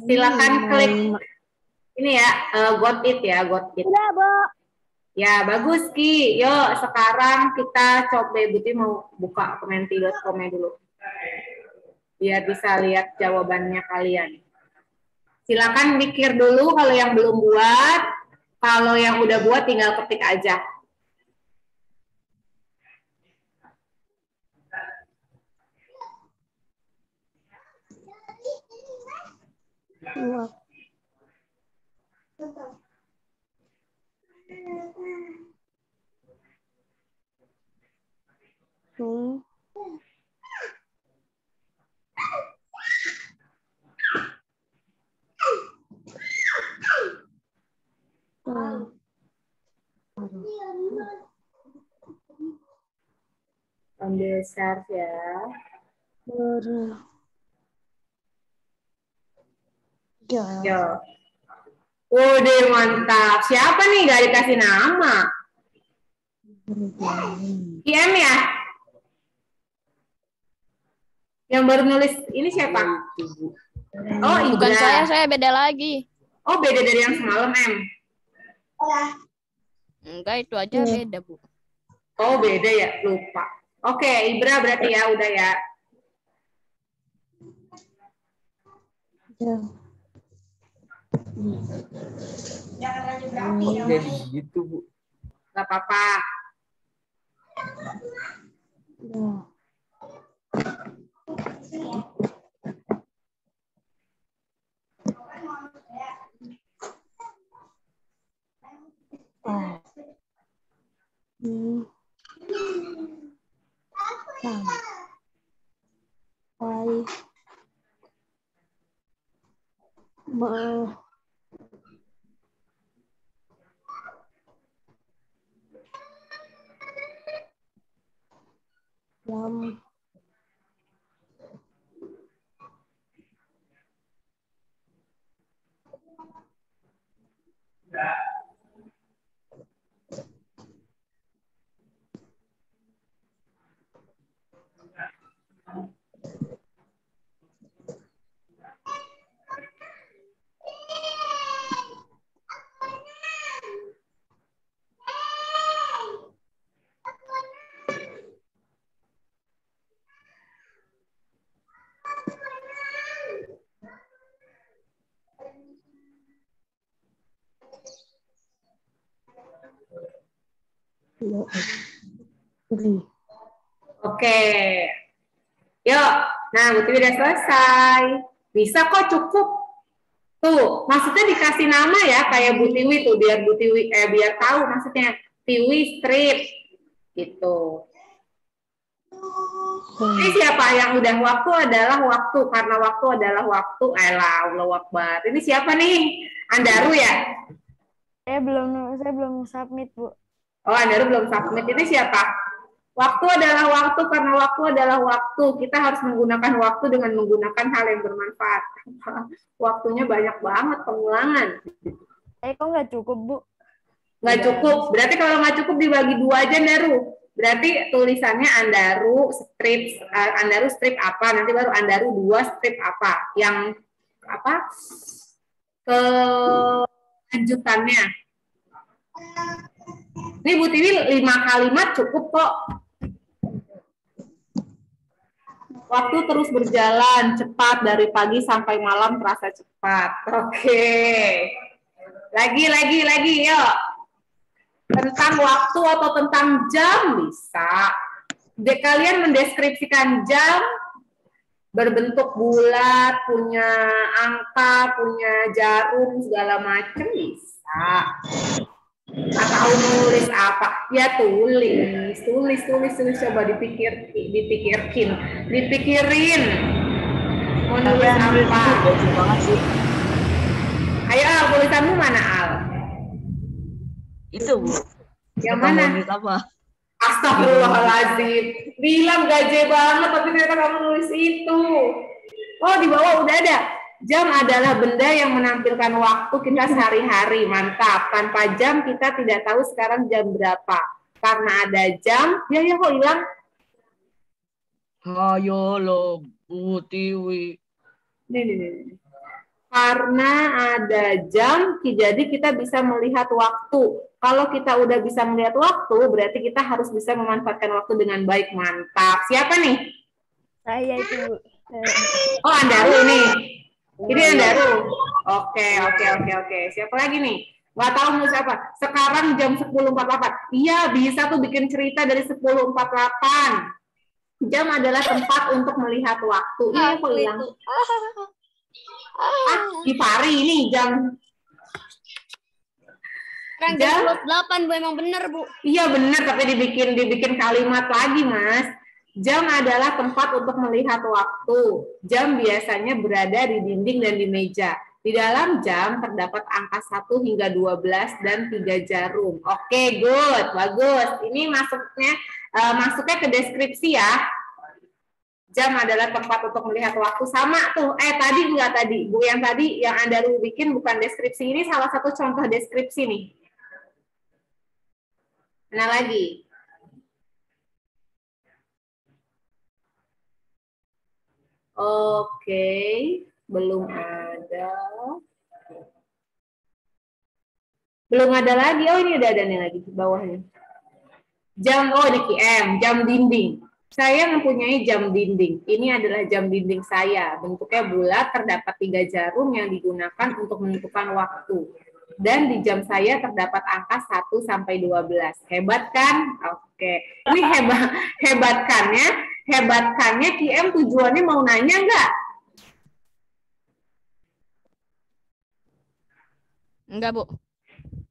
Silakan klik ini ya, got it ya, got it. Udah, Bu. Ya, bagus Ki. Yuk, sekarang kita coba Buti mau buka komenti.com-nya dulu. Biar bisa lihat jawabannya kalian. Silakan mikir dulu kalau yang belum buat. Kalau yang udah buat tinggal ketik aja. Ambil share ya. Yo. Udah mantap. Siapa nih gak dikasih nama? IM ya? Yang baru nulis ini siapa? Oh, Ibra. Bukan saya beda lagi. Oh, beda dari yang semalam, M. Enggak, itu aja beda, Bu. Oh, beda ya? Lupa. Oke, Ibra berarti ya, udah ya. Jangan lanjut berarti ya. Jadi gitu, Bu. Gak apa-apa. Oke. Yuk. Nah, Butiwi udah selesai. Bisa kok, cukup. Tuh, maksudnya dikasih nama ya, kayak Butiwi tuh, biar Butiwi, biar tahu maksudnya. Tiwi strip. Gitu. Ini siapa yang udah waktu adalah waktu, karena waktu adalah waktu. Allah Akbar. Ini siapa nih? Andaru ya? Saya belum submit, Bu. Oh, Andaru belum submit. Ini siapa? Waktu adalah waktu, karena waktu adalah waktu. Kita harus menggunakan waktu dengan menggunakan hal yang bermanfaat. Waktunya banyak banget pengulangan. Kok nggak cukup, Bu? Nggak cukup. Berarti kalau nggak cukup dibagi dua aja, Andaru. Berarti tulisannya Andaru strip apa, nanti baru Andaru 2 strip apa. Yang apa? Kelanjutannya. Ini Bu Tiwi 5 kalimat cukup kok. Waktu terus berjalan cepat dari pagi sampai malam terasa cepat. Oke. Lagi, yuk. Tentang waktu atau tentang jam bisa. Kalian mendeskripsikan jam berbentuk bulat, punya angka, punya jarum segala macam bisa. Atau nulis apa? Ya tulis coba dipikirin. Mau nulis apa? Ayo Al, tulisanmu mana Al? Itu, Bu. Yang mana? Apa? Astagfirullahaladzim. Bilang gaje banget, tapi ternyata kamu nulis itu. Oh, di bawah udah ada. Jam adalah benda yang menampilkan waktu kita sehari-hari. Mantap. Tanpa jam kita tidak tahu sekarang jam berapa. Karena ada jam, ya kok hilang? Ayo lo, Bu Tiwi. Nih. Karena ada jam, jadi kita bisa melihat waktu. Kalau kita udah bisa melihat waktu, berarti kita harus bisa memanfaatkan waktu dengan baik. Mantap. Siapa nih? Saya itu, Bu. Oh, Andaru ini. Ini Andaru. Oke. Siapa lagi nih? Nggak tahu mau siapa. Sekarang jam 10.48. Iya, bisa tuh bikin cerita dari 10.48. Jam adalah tempat untuk melihat waktu. Iya, kok hilang? Gifari ini jam. Sekarang jam 8, Bu. Emang bener, Bu. Iya benar, tapi dibikin kalimat lagi, Mas. Jam adalah tempat untuk melihat waktu. Jam biasanya berada di dinding dan di meja. Di dalam jam terdapat angka 1 hingga 12 dan 3 jarum. Oke, good. Bagus. Ini masuknya ke deskripsi ya. Jam adalah tempat untuk melihat waktu. Sama tuh. Tadi Bu, yang tadi yang Anda bikin bukan deskripsi. Ini salah satu contoh deskripsi nih. Mana lagi? Oke, belum ada. Belum ada lagi. Oh, ini udah ada nih lagi di bawahnya. Jam, ini QM, jam dinding. Saya mempunyai jam dinding. Ini adalah jam dinding saya. Bentuknya bulat, terdapat 3 jarum yang digunakan untuk menentukan waktu. Dan di jam saya terdapat angka 1 sampai 12. Hebat kan? Oke. Ini hebatkannya QM tujuannya mau nanya nggak? Enggak, Bu.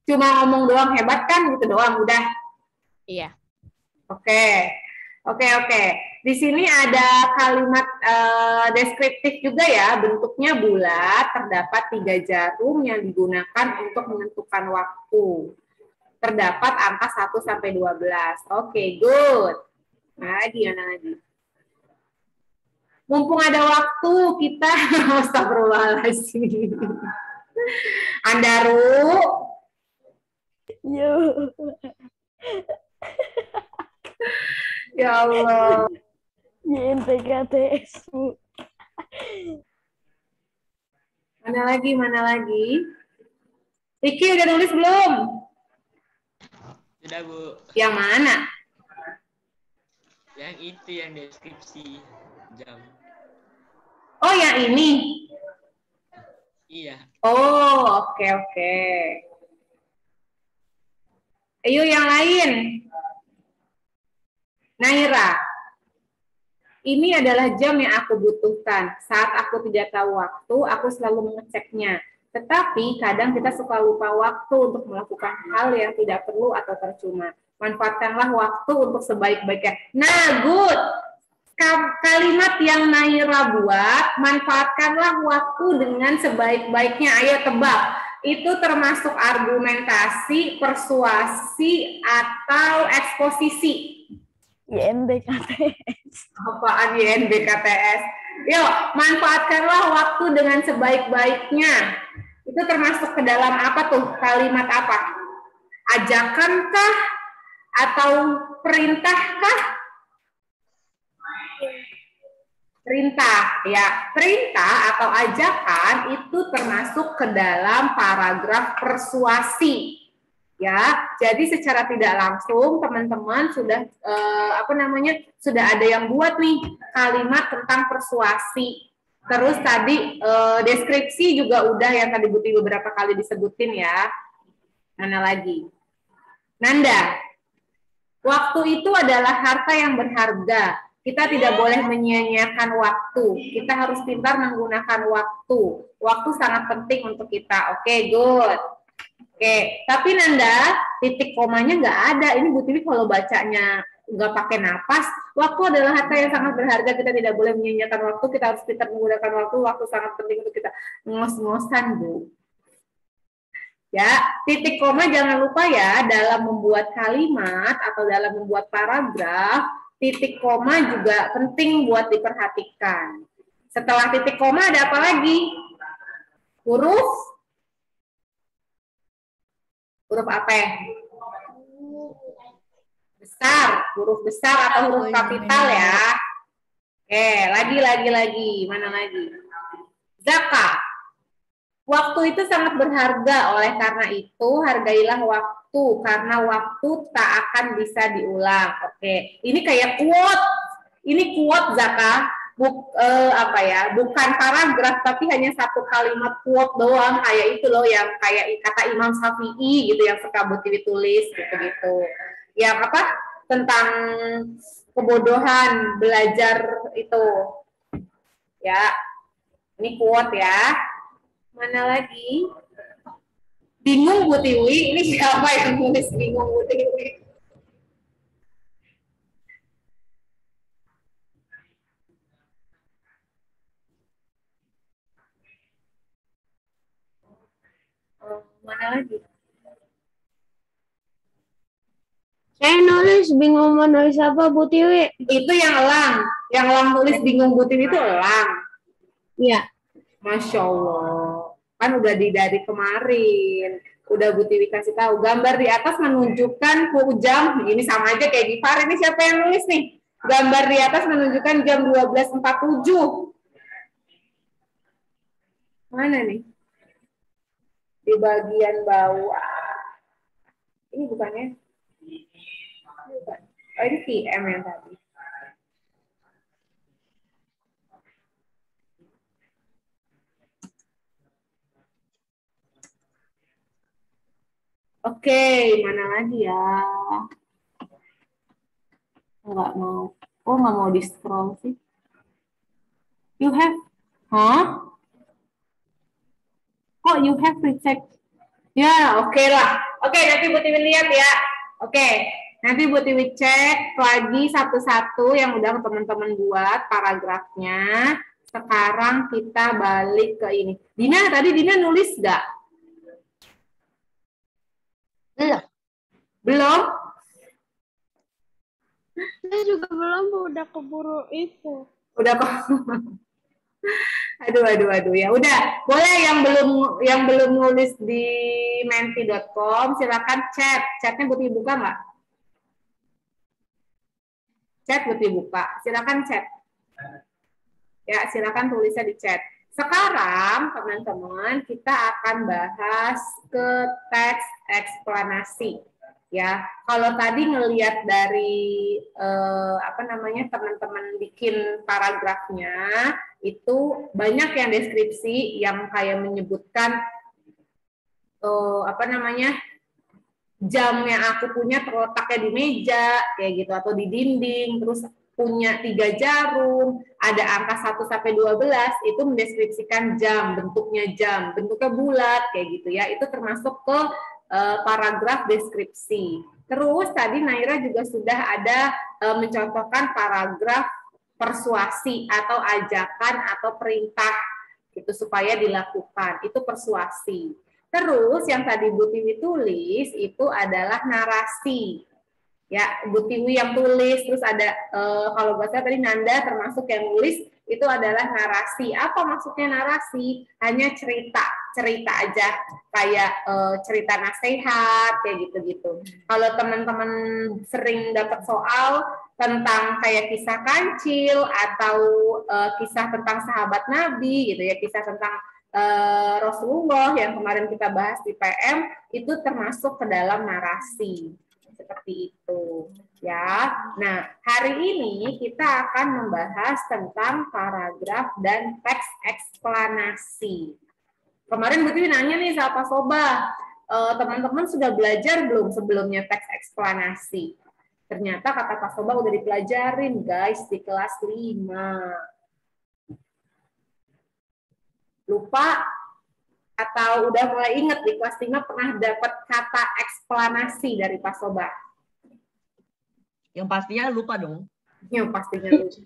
Cuma ngomong doang, hebat kan gitu doang udah. Iya. Oke. Di sini ada kalimat deskriptif juga ya, bentuknya bulat, terdapat 3 jarum yang digunakan untuk menentukan waktu. Terdapat angka 1 sampai 12. Oke, good. Mana lagi? Mumpung ada waktu, kita astagfirullahaladzim. Andaru. Yo. Ya Allah. YNTKTS, Bu. Mana lagi? Iki udah nulis belum? Sudah, Bu. Yang mana? Yang itu yang deskripsi jam. Oh, yang ini. Iya. Oh, oke. Ayo yang lain. Naira. Ini adalah jam yang aku butuhkan. Saat aku tidak tahu waktu, aku selalu mengeceknya. Tetapi kadang kita suka lupa waktu untuk melakukan hal yang tidak perlu atau percuma. Manfaatkanlah waktu untuk sebaik-baiknya. Nah, good. Kalimat yang Naira buat, manfaatkanlah waktu dengan sebaik-baiknya. Ayo tebak. Itu termasuk argumentasi, persuasi, atau eksposisi. YNBKTS. Apaan YNBKTS? Yuk, manfaatkanlah waktu dengan sebaik-baiknya. Itu termasuk ke dalam apa tuh? Kalimat apa? Ajakankah? Atau perintahkah? Perintah, ya. Perintah atau ajakan itu termasuk ke dalam paragraf persuasi. Ya, jadi secara tidak langsung teman-teman sudah sudah ada yang buat nih kalimat tentang persuasi. Terus tadi deskripsi juga udah yang tadi Buti beberapa kali disebutin ya. Mana lagi? Nanda, waktu itu adalah harta yang berharga. Kita tidak boleh menyia-nyiakan waktu. Kita harus pintar menggunakan waktu. Waktu sangat penting untuk kita. Oke, good. Oke, tapi Nanda, titik komanya nggak ada. Ini Bu Tiwi kalau bacanya nggak pakai napas, waktu adalah harta yang sangat berharga. Kita tidak boleh menyia-nyiakan waktu. Kita harus pintar menggunakan waktu. Waktu sangat penting untuk kita. Ngos-ngosan, Bu. Ya, titik koma jangan lupa ya, dalam membuat kalimat atau dalam membuat paragraf, titik koma juga penting buat diperhatikan. Setelah titik koma ada apa lagi? Huruf apa ya? Besar, huruf besar atau huruf kapital ya. Oke, lagi. Mana lagi? Zakat. Waktu itu sangat berharga, oleh karena itu hargailah waktu, karena waktu tak akan bisa diulang. Oke, ini kayak quote, ini quote Zaka, bukan paragraf, tapi hanya satu kalimat quote doang, kayak itu loh, yang kayak kata Imam Syafi'i gitu, yang suka Butiwi tulis gitu-gitu. Yang apa? Tentang kebodohan belajar itu, ya. Ini quote ya. Mana lagi? Bingung Bu Tiwi, ini siapa yang nulis bingung Bu Tiwi? Mana lagi? Saya nulis bingung mau nulis apa Bu Tiwi? Itu yang elang nulis bingung Bu Tiwi itu elang. Iya. Masya Allah, kan udah dari kemarin, udah Bu Tiwi kasih tahu. Gambar di atas menunjukkan jam, ini sama aja kayak Gifar. Ini siapa yang nulis nih? Gambar di atas menunjukkan jam 12.47. Mana nih? Di bagian bawah. Ini bukannya? Oh, ini PM yang tadi. Oke, mana lagi ya? Nggak mau. Oh, nggak mau di scroll sih. You have, Kok you have recheck? Ya, oke lah. Oke, nanti Bu Tiwi lihat ya. Oke, nanti Bu Tiwi cek lagi satu-satu yang udah teman-teman buat paragrafnya. Sekarang kita balik ke ini. Dina, tadi Dina nulis nggak? Belum. Belum? Saya juga belum, udah keburu itu. Udah kok. Aduh ya. Udah, boleh yang belum nulis di menti.com silakan chat. Chatnya butuh dibuka nggak? Chat butuh dibuka. Silakan chat. Ya, silakan tulisnya di chat. Sekarang teman-teman kita akan bahas ke teks eksplanasi. Ya, kalau tadi ngelihat dari teman-teman bikin paragrafnya itu banyak yang deskripsi yang kayak menyebutkan jam yang aku punya terletaknya di meja kayak gitu atau di dinding, terus punya 3 jarum, ada angka 1 sampai 12 itu mendeskripsikan jam, bentuknya bulat kayak gitu ya. Itu termasuk ke paragraf deskripsi. Terus tadi Naira juga sudah ada mencontohkan paragraf persuasi atau ajakan atau perintah itu supaya dilakukan. Itu persuasi. Terus yang tadi Bu Tiwi tulis itu adalah narasi. Ya, Bu Tiwi yang tulis, terus ada kalau bahasa tadi Nanda termasuk yang nulis itu adalah narasi. Apa maksudnya narasi? Hanya cerita aja kayak cerita nasihat kayak gitu-gitu. Kalau teman-teman sering dapat soal tentang kayak kisah kancil atau kisah tentang sahabat Nabi gitu ya, kisah tentang Rasulullah yang kemarin kita bahas di PM itu termasuk ke dalam narasi seperti itu ya. Nah, hari ini kita akan membahas tentang paragraf dan teks eksplanasi. Kemarin Bu Tiwi nanya nih sama Pak Soba, teman-teman sudah belajar belum sebelumnya teks eksplanasi? Ternyata kata Pak Soba udah dipelajarin guys di kelas 5. Lupa atau udah mulai inget di kelas 5 pernah dapat kata eksplanasi dari Pak Soba? Yang pastinya lupa dong. Yang pastinya lupa.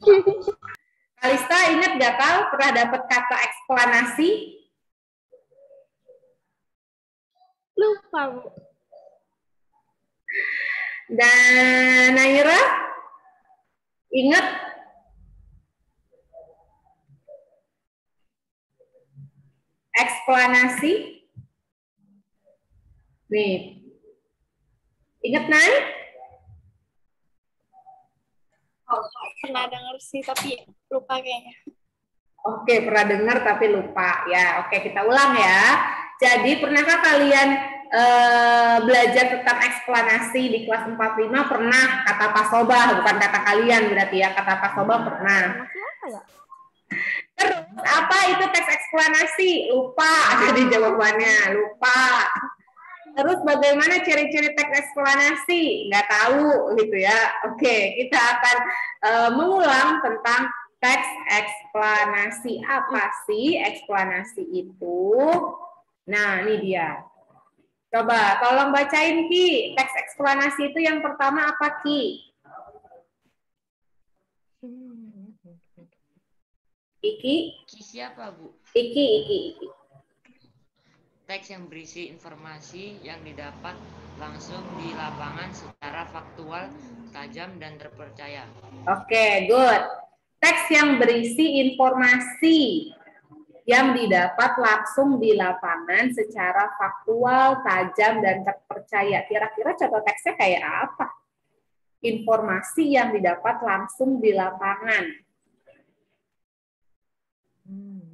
Kalista ingat gak Kal pernah dapat kata eksplanasi? Lupa, Bu. Dan Naira ingat? Eksplanasi. Nih. Ingat, Nay? Pernah denger sih, tapi lupa kayaknya. Oke, pernah dengar tapi lupa. Ya, oke, kita ulang ya. Jadi, pernahkah kalian belajar tentang eksplanasi di kelas 45? Pernah, kata Pak Sobah, bukan kata kalian berarti ya. Kata Pak Sobah pernah. Apa ya? Terus, apa itu teks eksplanasi? Lupa, jadi jawabannya. Lupa. Terus bagaimana ciri-ciri teks eksplanasi? Nggak tahu gitu ya. Oke, kita akan mengulang tentang teks eksplanasi. Apa sih eksplanasi itu? Nah, ini dia. Coba tolong bacain Ki. Teks eksplanasi itu yang pertama apa Ki? Iki? Siapa, Bu? Iki. Teks yang berisi informasi yang didapat langsung di lapangan secara faktual, tajam, dan terpercaya. Oke, good. Teks yang berisi informasi yang didapat langsung di lapangan secara faktual, tajam, dan terpercaya. Kira-kira contoh teksnya kayak apa? Informasi yang didapat langsung di lapangan.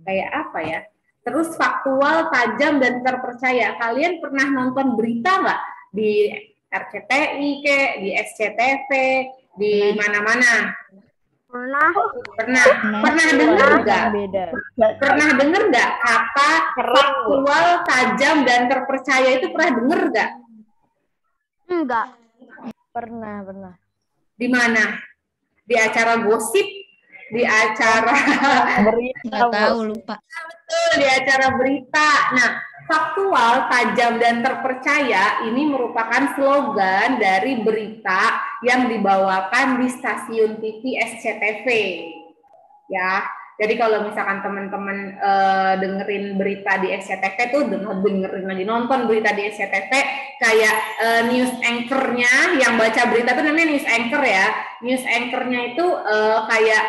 Kayak apa ya? Terus faktual, tajam, dan terpercaya. Kalian pernah nonton berita nggak? Di RCTI, di SCTV, di mana-mana? Pernah. Pernah dengar nggak? Pernah dengar nggak kata faktual, tajam, dan terpercaya itu pernah dengar nggak? Enggak. Pernah. Di mana? Di acara gosip? Di acara Nggak tahu, lupa. betul, di acara berita. Nah, faktual, tajam, dan terpercaya ini merupakan slogan dari berita yang dibawakan di stasiun TV SCTV. Ya, jadi kalau misalkan teman-teman dengerin berita di SCTV tuh dengerin lagi nonton berita di SCTV kayak news anchor-nya yang baca berita tuh namanya news anchor ya. News anchor-nya itu kayak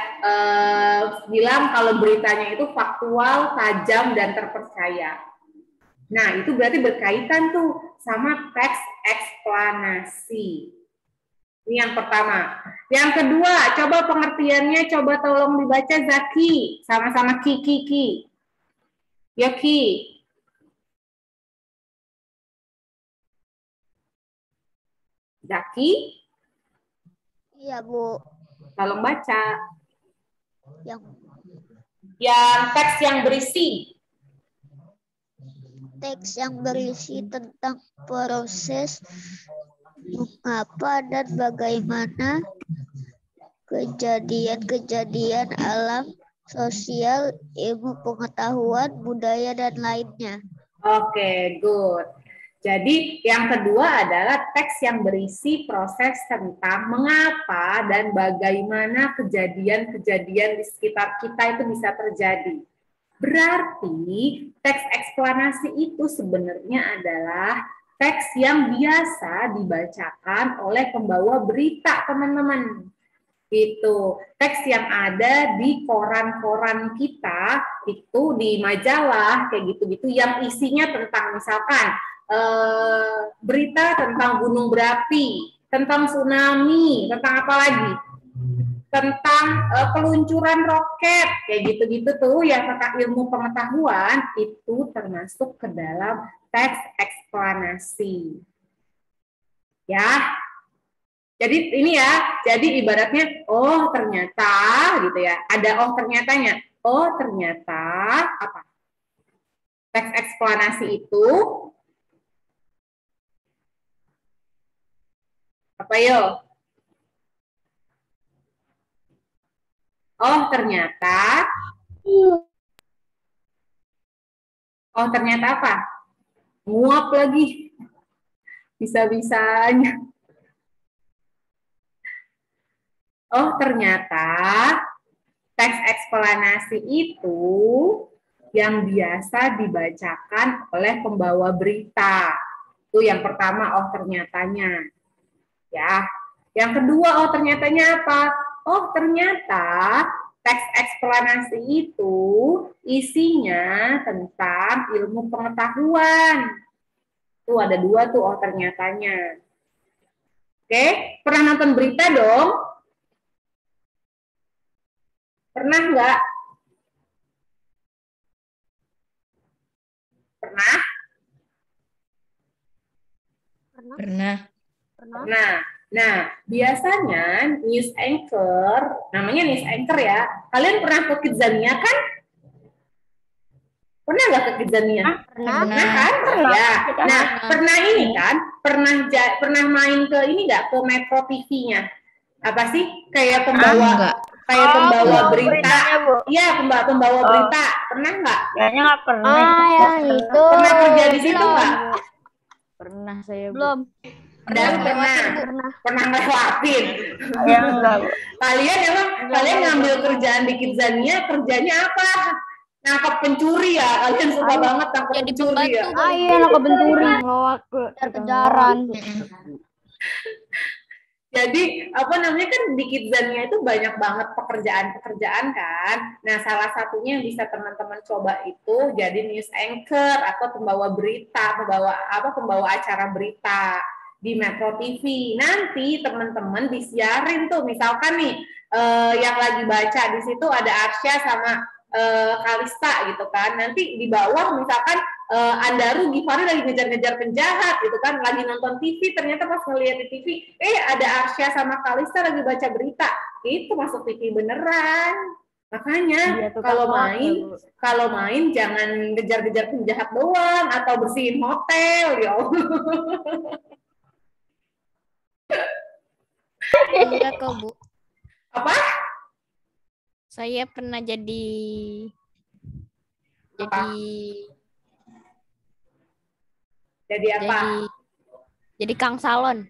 bilang kalau beritanya itu faktual, tajam, dan terpercaya. Nah, itu berarti berkaitan tuh sama teks eksplanasi. Ini yang pertama. Yang kedua, coba pengertiannya, coba tolong dibaca Zaki. Sama-sama Ki. Ya, Ki. Zaki, Iya, Bu. tolong baca. Yang Teks yang berisi. teks yang berisi tentang proses mengapa dan bagaimana kejadian-kejadian alam, sosial, ilmu pengetahuan, budaya, dan lainnya. Oke, good. Jadi yang kedua adalah teks yang berisi proses tentang mengapa dan bagaimana kejadian-kejadian di sekitar kita itu bisa terjadi. Berarti teks eksplanasi itu sebenarnya adalah teks yang biasa dibacakan oleh pembawa berita, teman-teman. Itu teks yang ada di koran-koran kita, itu di majalah kayak gitu-gitu yang isinya tentang misalkan berita tentang gunung berapi, tentang tsunami, tentang apa lagi? Tentang peluncuran roket kayak gitu-gitu tuh yang tentang ilmu pengetahuan itu termasuk ke dalam teks eksplanasi. Ya. Jadi ini ya, jadi ibaratnya oh ternyata gitu ya. Ada oh ternyatanya. Oh ternyata apa? Teks eksplanasi itu apa yo? Oh ternyata apa? Nguap lagi. Bisa-bisanya. Oh ternyata teks eksplanasi itu yang biasa dibacakan oleh pembawa berita. Itu yang pertama, oh ternyatanya. Ya. Yang kedua, oh ternyatanya apa? Oh ternyata teks eksplanasi itu isinya tentang ilmu pengetahuan. Tuh ada dua tuh oh ternyatanya. Oke, pernah nonton berita dong? Pernah nggak? Pernah? Pernah. Nah, biasanya news anchor, namanya news anchor ya. Kalian pernah ke Kidzania kan? Pernah nggak ke Kidzania? Pernah kan? Ya. Nah, pernah ini kan? Pernah main ke ini nggak? Ke Metro TV-nya? Apa sih? Kayak pembawa berita. Iya, pembawa berita. Pernah nggak? Kayaknya nggak pernah. yang itu. Pernah kerja di situ nggak? Pernah saya, Bu. Belum. Dan pernah ngelewatin. Ya enggak, Bu. Kalian ngambil kerjaan di Kidzania, kerjanya apa? Nangkap pencuri ya. Kalian suka banget nangkap Jadi pencuri ya. pembantu. Iya, nangkap pencuri. Ngelawak kejaran. Jadi apa namanya kan di Kidzania itu banyak banget pekerjaan-pekerjaan kan. Nah, salah satunya yang bisa teman-teman coba itu jadi news anchor atau pembawa berita, pembawa acara berita di Metro TV. Nanti teman-teman disiarin tuh, misalkan nih yang lagi baca di situ ada Arsya sama Kalista gitu kan. Nanti di bawah misalkan Andaru Givari lagi ngejar-ngejar penjahat gitu kan, lagi nonton TV, ternyata pas ngeliat di TV ada Arsya sama Kalista lagi baca berita, itu masuk TV beneran. Makanya kalau main jangan ngejar-ngejar penjahat doang atau bersihin hotel ya Allah. Enggak kok, Bu. Apa? Saya pernah Jadi apa? Jadi Kang Salon.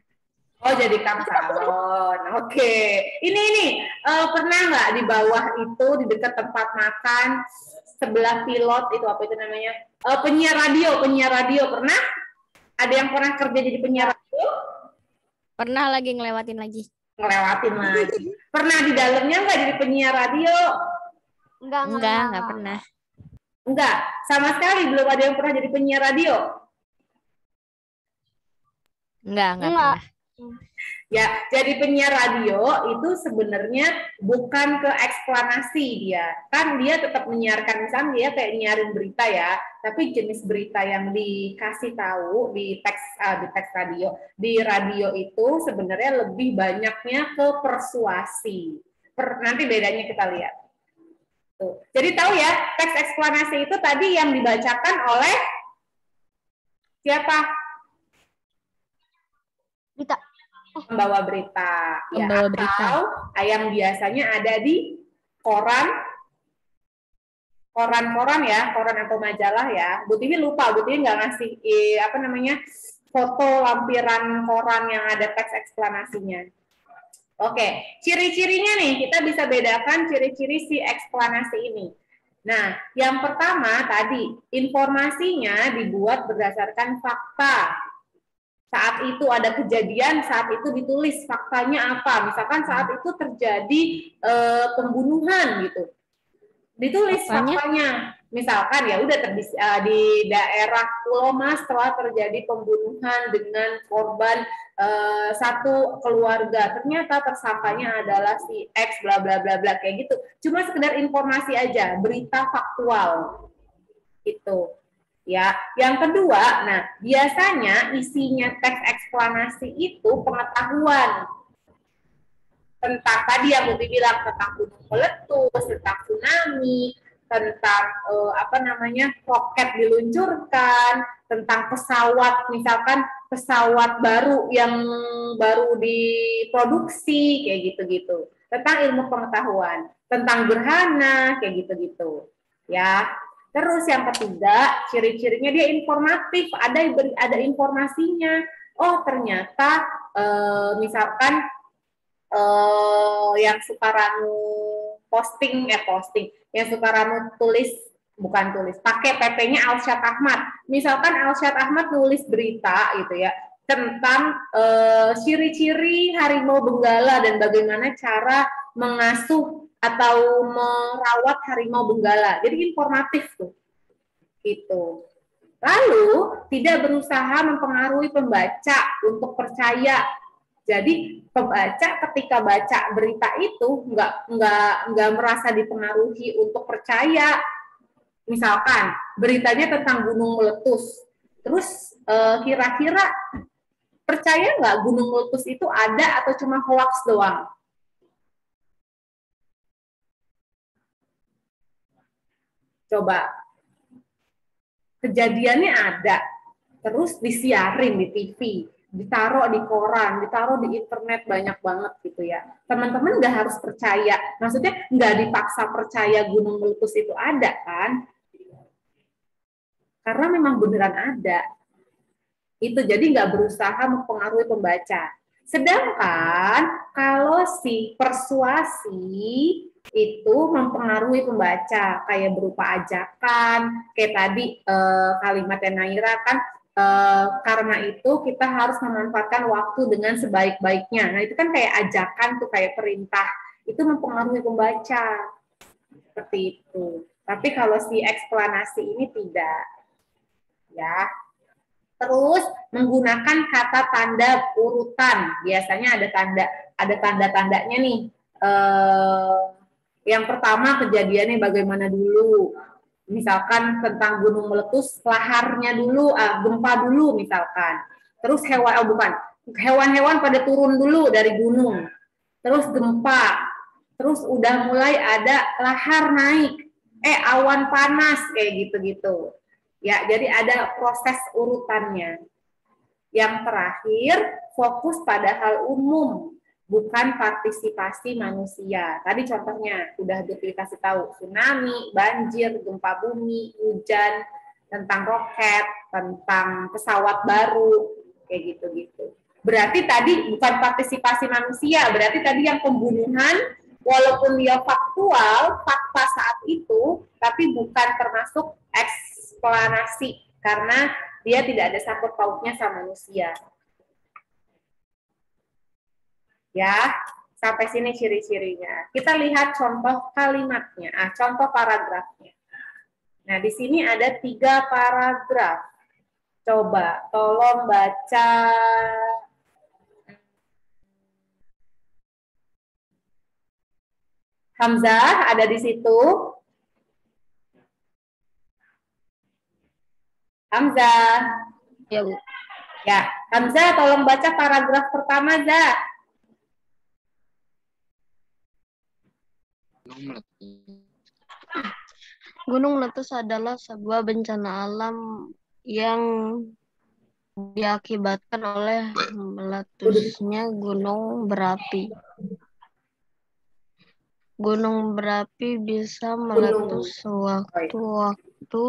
Oh, jadi Kang Salon. Oke. Ini pernah nggak di bawah itu di dekat tempat makan sebelah pilot itu apa itu namanya? Penyiar radio pernah? Ada yang pernah kerja jadi penyiar radio? Pernah lagi ngelewatin lagi. Pernah di dalamnya nggak jadi penyiar radio? Enggak pernah. Enggak, sama sekali belum ada yang pernah jadi penyiar radio. Enggak pernah. Ya, jadi penyiar radio itu sebenarnya bukan ke eksplanasi dia. Kan dia tetap menyiarkan, misalnya dia kayak nyiarin berita ya, tapi jenis berita yang dikasih tahu di teks radio, di radio itu sebenarnya lebih banyaknya ke persuasi. Nanti bedanya kita lihat. Tuh. Jadi tahu ya, teks eksplanasi itu tadi yang dibacakan oleh siapa? Berita. Pembawa berita. Pembawa berita. Atau yang biasanya ada di koran ya, koran atau majalah ya. Bu Tiwi lupa, Bu Tiwi nggak ngasih foto lampiran koran yang ada teks eksplanasinya. Oke, ciri-cirinya nih, kita bisa bedakan ciri-ciri si eksplanasi ini. Nah, yang pertama tadi, informasinya dibuat berdasarkan fakta. Saat itu ada kejadian, saat itu ditulis faktanya apa. Misalkan saat itu terjadi pembunuhan gitu. Ditulis faktanya. Misalkan ya udah di daerah Pulau Mas telah terjadi pembunuhan dengan korban satu keluarga. Ternyata tersangkanya adalah si X bla bla bla bla kayak gitu. Cuma sekedar informasi aja, berita faktual. Gitu. Ya, yang kedua, nah biasanya isinya teks eksplanasi itu pengetahuan tentang tadi yang Muti bilang tentang gunung meletus, tentang tsunami, tentang roket diluncurkan, tentang pesawat, misalkan pesawat baru yang baru diproduksi kayak gitu-gitu, tentang ilmu pengetahuan, tentang gerhana kayak gitu-gitu, ya. Terus yang ketiga, ciri-cirinya dia informatif, ada informasinya. Oh ternyata misalkan yang suka Ranu posting, yang suka Ranu pakai PP-nya Alsyad Ahmad. Misalkan Alsyad Ahmad nulis berita gitu ya tentang ciri-ciri harimau benggala dan bagaimana cara mengasuh atau merawat harimau benggala. Jadi informatif tuh. Gitu. Lalu tidak berusaha mempengaruhi pembaca untuk percaya. Jadi pembaca ketika baca berita itu nggak merasa dipengaruhi untuk percaya. Misalkan beritanya tentang gunung meletus. Terus kira-kira percaya nggak gunung meletus itu ada atau cuma hoax doang? Coba. Kejadiannya ada, terus disiarin di TV, ditaruh di koran, ditaruh di internet banyak banget gitu ya. Teman-teman nggak harus percaya, maksudnya nggak dipaksa percaya gunung meletus itu ada kan? Karena memang beneran ada. Itu jadi nggak berusaha mempengaruhi pembaca. Sedangkan kalau si persuasi itu mempengaruhi pembaca, kayak berupa ajakan, kayak tadi kalimatnya Naira kan, karena itu kita harus memanfaatkan waktu dengan sebaik-baiknya. Nah itu kan kayak ajakan tuh, kayak perintah, itu mempengaruhi pembaca, seperti itu. Tapi kalau si eksplanasi ini tidak, ya. Terus menggunakan kata tanda urutan, biasanya ada tanda-tandanya nih. Yang pertama kejadiannya bagaimana dulu, misalkan tentang gunung meletus, laharnya dulu, gempa dulu misalkan. Terus hewan-hewan pada turun dulu dari gunung. Terus gempa, terus udah mulai ada lahar naik, awan panas kayak gitu-gitu. Ya, jadi ada proses urutannya. Yang terakhir, fokus pada hal umum, bukan partisipasi manusia. Tadi contohnya udah dikasih tahu, tsunami, banjir, gempa bumi, hujan, tentang roket, tentang pesawat baru, kayak gitu-gitu. Berarti tadi bukan partisipasi manusia, berarti tadi yang pembunuhan, walaupun dia faktual, fakta saat itu, tapi bukan termasuk eksplanasi, karena dia tidak ada sangkut pautnya sama manusia. Ya, sampai sini ciri-cirinya. Kita lihat contoh kalimatnya, contoh paragrafnya. Nah, di sini ada 3 paragraf. Coba, tolong baca. Hamzah, ada di situ? Hamzah. Ya, Bu. Ya, Hamzah tolong baca paragraf pertama, Zah. Gunung meletus adalah sebuah bencana alam yang diakibatkan oleh meletusnya gunung berapi. Gunung berapi bisa meletus sewaktu-waktu.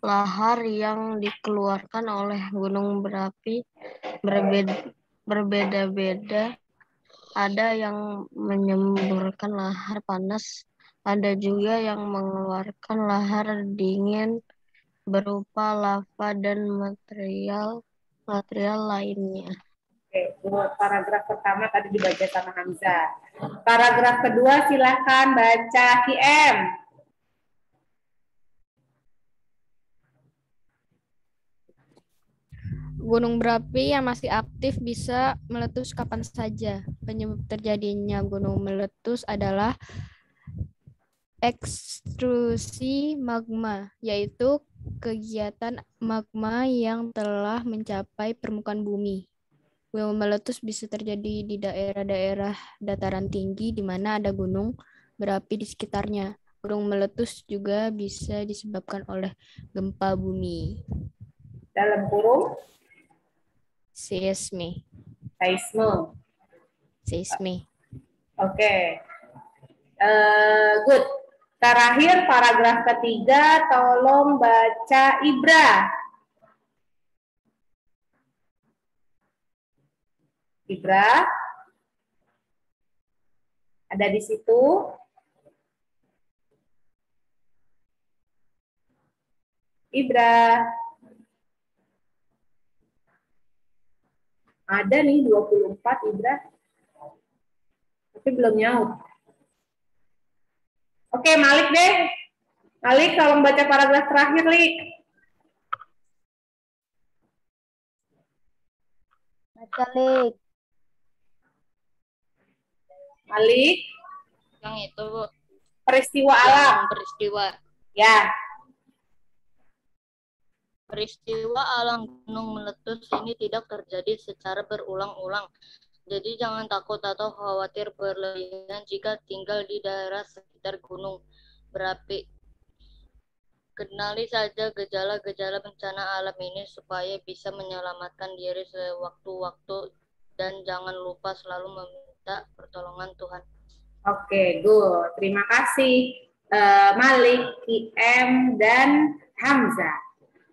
Lahar yang dikeluarkan oleh gunung berapi berbeda-beda. Ada yang menyemburkan lahar panas, ada juga yang mengeluarkan lahar dingin berupa lava dan material lainnya. Oke, paragraf pertama tadi dibaca sama Hamzah. Paragraf kedua silakan baca KM. Gunung berapi yang masih aktif bisa meletus kapan saja. Penyebab terjadinya gunung meletus adalah ekstrusi magma, yaitu kegiatan magma yang telah mencapai permukaan bumi. Gunung meletus bisa terjadi di daerah-daerah dataran tinggi di mana ada gunung berapi di sekitarnya. Gunung meletus juga bisa disebabkan oleh gempa bumi. Dalam kurung Seisme. Oke. Good. Terakhir paragraf ketiga, tolong baca Ibra. Ibra, ada di situ? Ibra. Ada nih 24 Ibra. Tapi belum nyaut. Oke, Malik deh. Malik, tolong baca paragraf terakhir, Lik. Baca, Lik. Malik. Yang itu, Bu. Peristiwa alam. Peristiwa. Ya. Peristiwa alam gunung meletus ini tidak terjadi secara berulang-ulang. Jadi jangan takut atau khawatir berlebihan jika tinggal di daerah sekitar gunung berapi. Kenali saja gejala-gejala bencana alam ini supaya bisa menyelamatkan diri sewaktu-waktu dan jangan lupa selalu meminta pertolongan Tuhan. Oke, good. Terima kasih Malik, IM, dan Hamzah.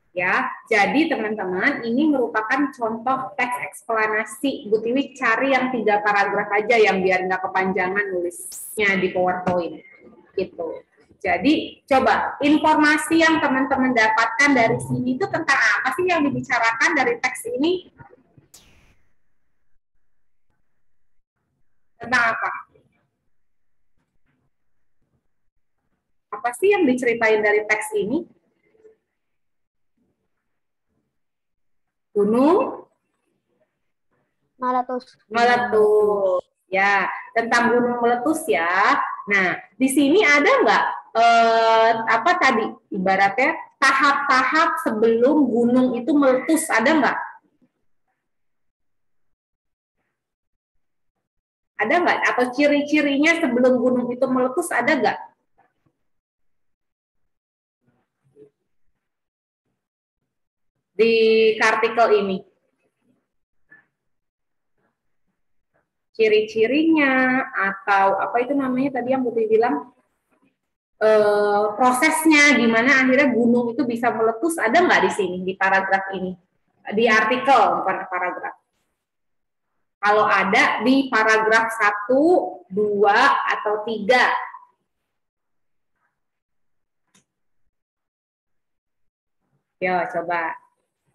Ya, jadi teman-teman ini merupakan contoh teks eksplanasi. Bu Tiwi cari yang 3 paragraf aja yang biar nggak kepanjangan nulisnya di PowerPoint. Gitu. Jadi coba informasi yang teman-teman dapatkan dari sini itu tentang apa sih yang dibicarakan dari teks ini? Tentang apa? Apa sih yang diceritain dari teks ini? Gunung Meletus. meletus. Ya, tentang gunung meletus ya. Nah, di sini ada nggak apa tadi ibaratnya tahap-tahap sebelum gunung itu meletus, ada nggak? Ada nggak? Atau ciri-cirinya sebelum gunung itu meletus ada nggak? Di artikel ini. Ciri-cirinya atau apa itu namanya tadi yang Putri bilang prosesnya gimana akhirnya gunung itu bisa meletus ada nggak di sini di paragraf ini, di artikel bukan paragraf. Kalau ada di paragraf 1, 2 atau 3. Yo coba.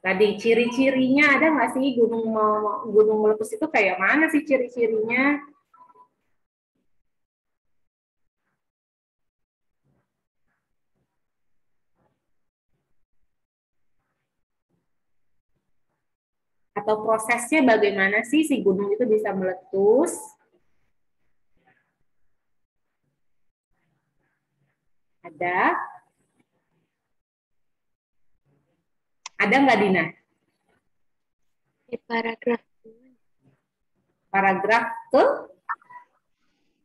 Tadi ciri-cirinya ada nggak sih gunung meletus itu kayak mana sih ciri-cirinya? Atau prosesnya bagaimana sih si gunung itu bisa meletus? Ada? Ada nggak Dina? Di paragraf Paragraf ke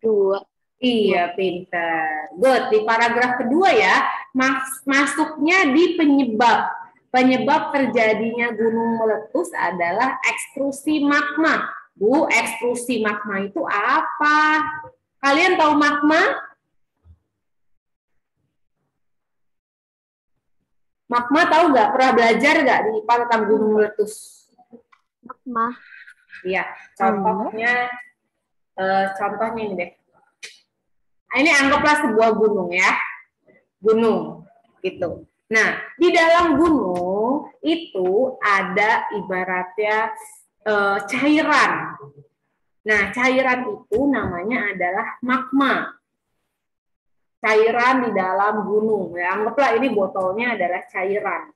2. Iya, pintar. Good. Di paragraf kedua ya, masuknya di penyebab. Penyebab terjadinya gunung meletus adalah ekstrusi magma. Bu, ekstrusi magma itu apa? Kalian tahu magma? Magma tahu nggak? Pernah belajar nggak di IPA tentang gunung meletus? Magma. Iya, contohnya, contohnya ini deh. Nah, ini anggaplah sebuah gunung ya, gunung gitu. Nah, di dalam gunung itu ada ibaratnya cairan. Nah, cairan itu namanya adalah magma. Cairan di dalam gunung. Ya, anggaplah ini botolnya adalah cairan.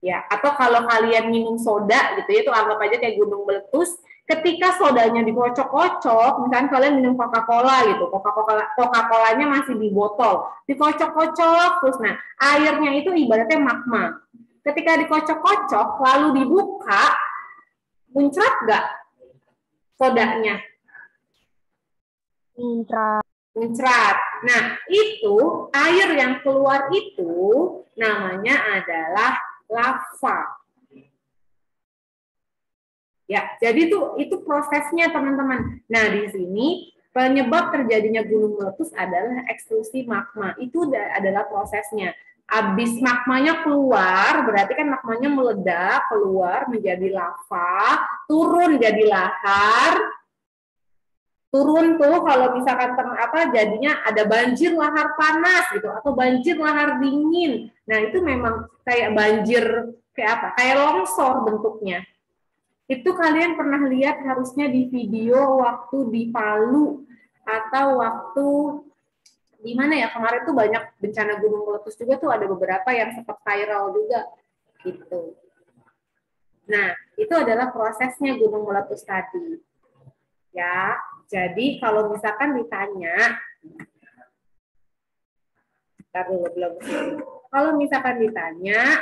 Ya, atau kalau kalian minum soda gitu ya, itu anggap aja kayak gunung meletus. Ketika sodanya dikocok-kocok, misalnya kalian minum Coca-Cola gitu, Coca-Colanya masih di botol, dikocok-kocok terus, nah airnya itu ibaratnya magma. Ketika dikocok-kocok, lalu dibuka, muncrat nggak sodanya? Muncrat. Nah, itu air yang keluar itu namanya adalah lava. Ya, jadi itu prosesnya teman-teman. Nah, di sini penyebab terjadinya gunung meletus adalah ekstrusi magma. Itu adalah prosesnya. Habis magmanya keluar, berarti kan magmanya meledak, keluar menjadi lava, turun jadi lahar. Turun tuh kalau misalkan jadinya ada banjir lahar panas gitu atau banjir lahar dingin. Nah, itu memang kayak banjir kayak apa? Kayak longsor bentuknya. Itu kalian pernah lihat harusnya di video waktu di Palu atau waktu di mana ya kemarin tuh banyak bencana gunung meletus juga tuh ada beberapa yang sempat viral juga gitu. Nah, itu adalah prosesnya gunung meletus tadi. Ya, jadi kalau misalkan ditanya kalau misalkan ditanya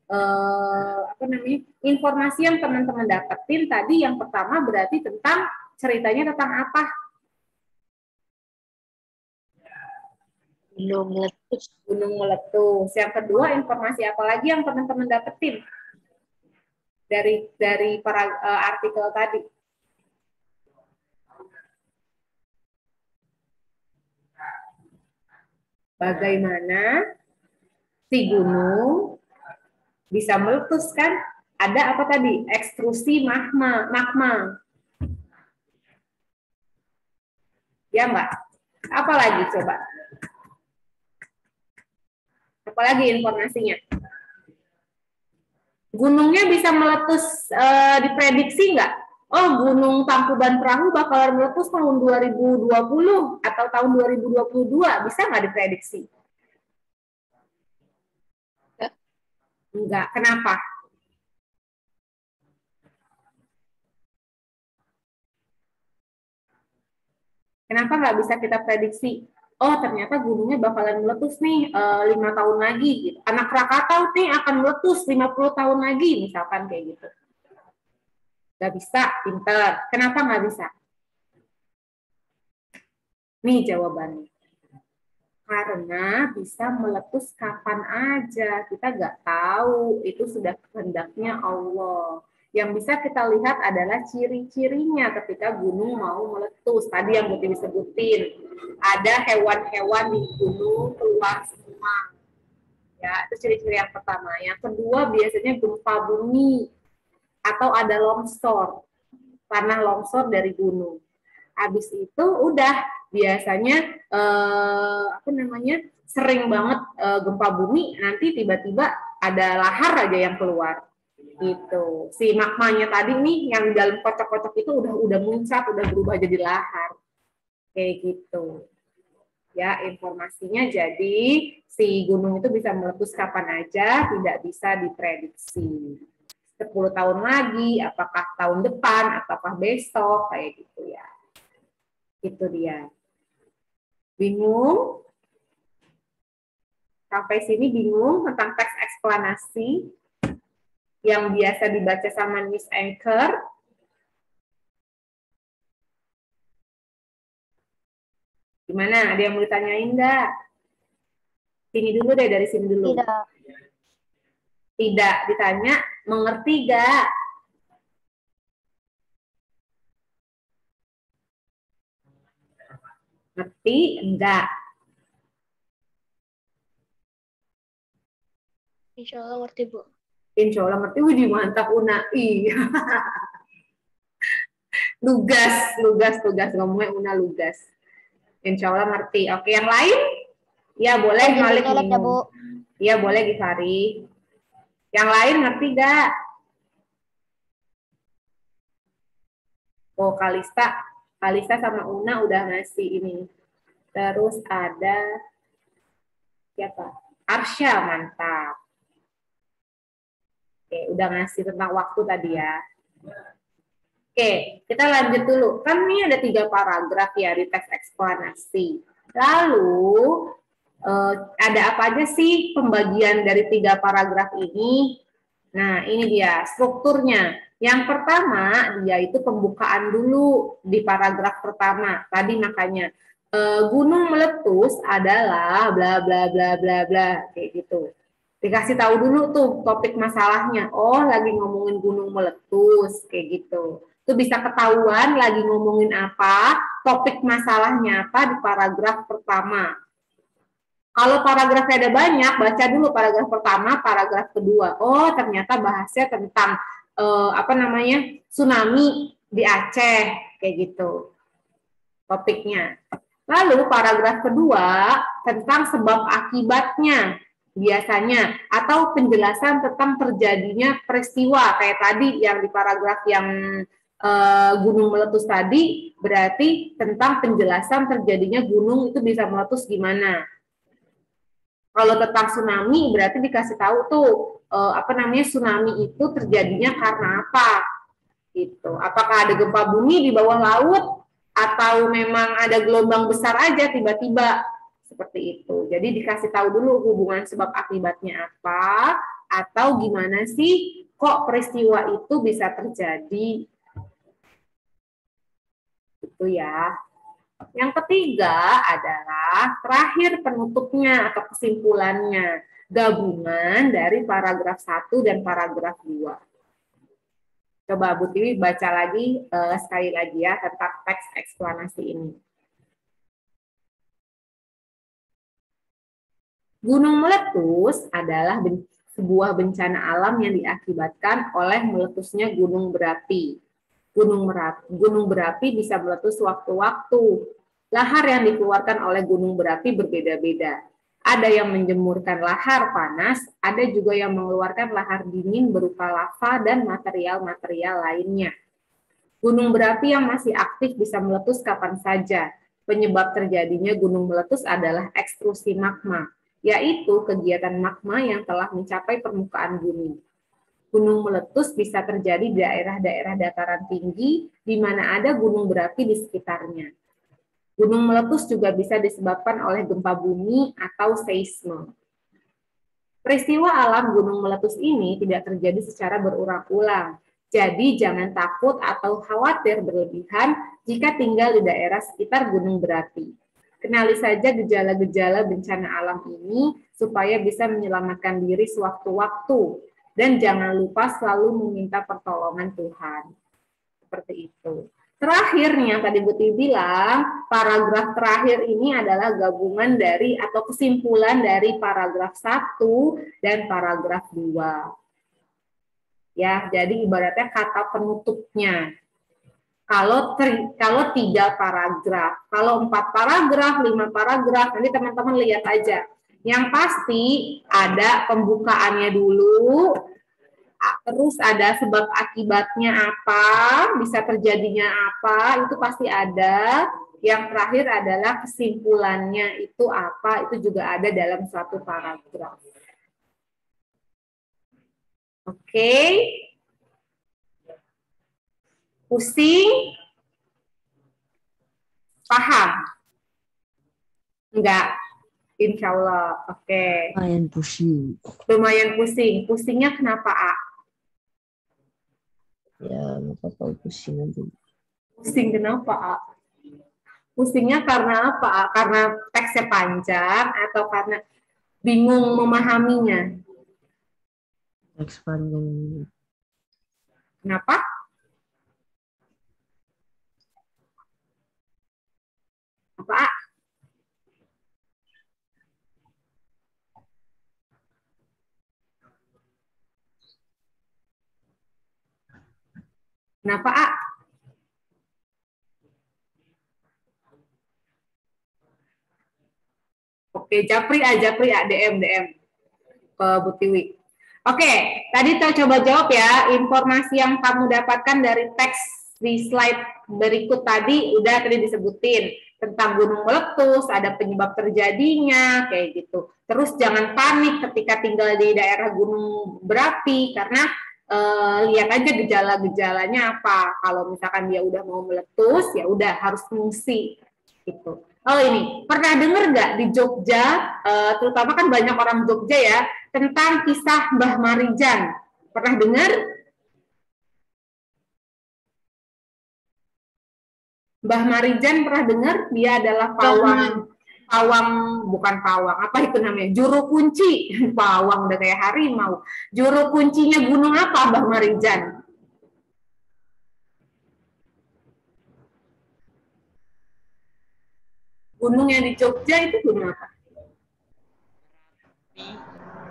apa namanya, informasi yang teman-teman dapetin tadi yang pertama berarti tentang ceritanya tentang apa? Gunung meletus. Gunung meletus. Yang kedua, informasi apa lagi yang teman-teman dapetin dari para artikel tadi? Bagaimana si gunung bisa meletus kan? Ada apa tadi? Ekstrusi magma. Ya Mbak? Apa lagi coba? Apalagi informasinya? Gunungnya bisa meletus diprediksi nggak? Oh, Gunung Tangkuban Perahu bakalan meletus tahun 2020 atau tahun 2022. Bisa nggak diprediksi? Enggak. Kenapa? Kenapa nggak bisa kita prediksi? Oh, ternyata gunungnya bakalan meletus nih 5 tahun lagi. Gitu. Anak Krakatau nih akan meletus 50 tahun lagi, misalkan kayak gitu. Nggak bisa, pinter. Kenapa nggak bisa? Nih jawabannya. Karena bisa meletus kapan aja. Kita nggak tahu. Itu sudah kehendaknya Allah. Yang bisa kita lihat adalah ciri-cirinya ketika gunung mau meletus. Tadi yang Buti disebutin. Ada hewan-hewan di gunung keluar semua. Ya, itu ciri-ciri yang pertama. Yang kedua biasanya gempa bumi atau ada longsor. Tanah longsor dari gunung. Habis itu udah biasanya sering banget gempa bumi, nanti tiba-tiba ada lahar aja yang keluar gitu. Si magmanya tadi nih yang dalam kocok-kocok itu udah muncrat, udah berubah jadi lahar kayak gitu ya. Informasinya jadi si gunung itu bisa meletus kapan aja, tidak bisa diprediksi 10 tahun lagi, apakah tahun depan, apakah besok, kayak gitu ya. Itu dia. Bingung? Sampai sini bingung tentang teks eksplanasi yang biasa dibaca sama Miss Anchor? Gimana? Ada yang mau ditanyain nggak? Sini dulu deh, dari sini dulu. Tidak. Tidak ditanya, mengerti nggak? Ngerti enggak? Insya Allah ngerti, Bu. Insya Allah ngerti. Wih, mantap Unai. Lugas. Ngomongnya Una lugas. Insya Allah ngerti. Oke, yang lain? Ya, boleh. Malik ya, Bu. Ya, boleh, Gifari. Yang lain ngerti enggak? Oh, Kalista sama Una udah ngasih ini. Terus ada siapa? Arsya, mantap. Oke, udah ngasih tentang waktu tadi ya. Oke, kita lanjut dulu. Kan ini ada 3 paragraf ya di teks eksplanasi. Lalu, ada apa aja sih pembagian dari 3 paragraf ini? Nah, ini dia strukturnya. Yang pertama, dia itu pembukaan dulu di paragraf pertama. Tadi makanya, gunung meletus adalah bla bla bla bla bla, kayak gitu. Dikasih tahu dulu tuh topik masalahnya. Oh, lagi ngomongin gunung meletus, kayak gitu. Itu bisa ketahuan lagi ngomongin apa, topik masalahnya apa di paragraf pertama. Kalau paragrafnya ada banyak, baca dulu paragraf pertama, paragraf kedua. Oh, ternyata bahasnya tentang tsunami di Aceh, kayak gitu topiknya. Lalu paragraf kedua tentang sebab akibatnya biasanya, atau penjelasan tentang terjadinya peristiwa kayak tadi yang di paragraf yang gunung meletus tadi, berarti tentang penjelasan terjadinya gunung itu bisa meletus gimana. Kalau tentang tsunami berarti dikasih tahu tuh tsunami itu terjadinya karena apa gitu. Apakah ada gempa bumi di bawah laut atau memang ada gelombang besar aja tiba-tiba seperti itu. Jadi dikasih tahu dulu hubungan sebab akibatnya apa, atau gimana sih kok peristiwa itu bisa terjadi. Itu ya. Yang ketiga adalah terakhir penutupnya atau kesimpulannya, gabungan dari paragraf 1 dan paragraf 2. Coba Bu Tiwi baca lagi sekali lagi ya tentang teks eksplanasi ini. Gunung meletus adalah sebuah bencana alam yang diakibatkan oleh meletusnya gunung berapi. Gunung berapi bisa meletus sewaktu-waktu. Lahar yang dikeluarkan oleh gunung berapi berbeda-beda. Ada yang menjemurkan lahar panas, ada juga yang mengeluarkan lahar dingin berupa lava dan material-material lainnya. Gunung berapi yang masih aktif bisa meletus kapan saja. Penyebab terjadinya gunung meletus adalah ekstrusi magma, yaitu kegiatan magma yang telah mencapai permukaan bumi. Gunung meletus bisa terjadi di daerah-daerah dataran tinggi di mana ada gunung berapi di sekitarnya. Gunung meletus juga bisa disebabkan oleh gempa bumi atau seisme. Peristiwa alam gunung meletus ini tidak terjadi secara berulang-ulang. Jadi jangan takut atau khawatir berlebihan jika tinggal di daerah sekitar gunung berapi. Kenali saja gejala-gejala bencana alam ini supaya bisa menyelamatkan diri sewaktu-waktu. Dan jangan lupa selalu meminta pertolongan Tuhan. Seperti itu. Terakhirnya, tadi Bu Tiwi bilang, paragraf terakhir ini adalah gabungan dari atau kesimpulan dari paragraf 1 dan paragraf 2. Ya, jadi ibaratnya kata penutupnya. Kalau 3 paragraf, kalau 4 paragraf, 5 paragraf, nanti teman-teman lihat aja. Yang pasti ada pembukaannya dulu, terus ada sebab akibatnya apa, bisa terjadinya apa, itu pasti ada. Yang terakhir adalah kesimpulannya itu apa, itu juga ada dalam suatu paragraf. Oke. Pusing? Paham? Enggak? Insya Allah. Oke. Lumayan pusing. Lumayan pusing. Pusingnya kenapa, A? Ya, nggak apa-apa pusing nanti. Pusing kenapa, A? Pusingnya karena apa, A? Karena teksnya panjang atau karena bingung memahaminya? Teks panjang. Kenapa? Apa, A? Kenapa, A? Oke, Japri A, DM ke Bu Tiwi. Oke, tadi coba jawab ya, informasi yang kamu dapatkan dari teks di slide berikut tadi udah tadi disebutin tentang gunung meletus, ada penyebab terjadinya, kayak gitu. Terus jangan panik ketika tinggal di daerah gunung berapi, karena lihat aja gejala-gejalanya apa. Kalau misalkan dia udah mau meletus, ya udah harus mengungsi gitu. Oh ini, pernah dengar nggak di Jogja, terutama kan banyak orang Jogja ya, tentang kisah Mbah Marijan? Pernah dengar? Mbah Marijan pernah dengar? Dia adalah bukan pawang, apa itu namanya? Juru kunci. Pawang udah kayak harimau. Juru kuncinya gunung apa Mbah Marijan? Gunung yang di Jogja itu gunung apa?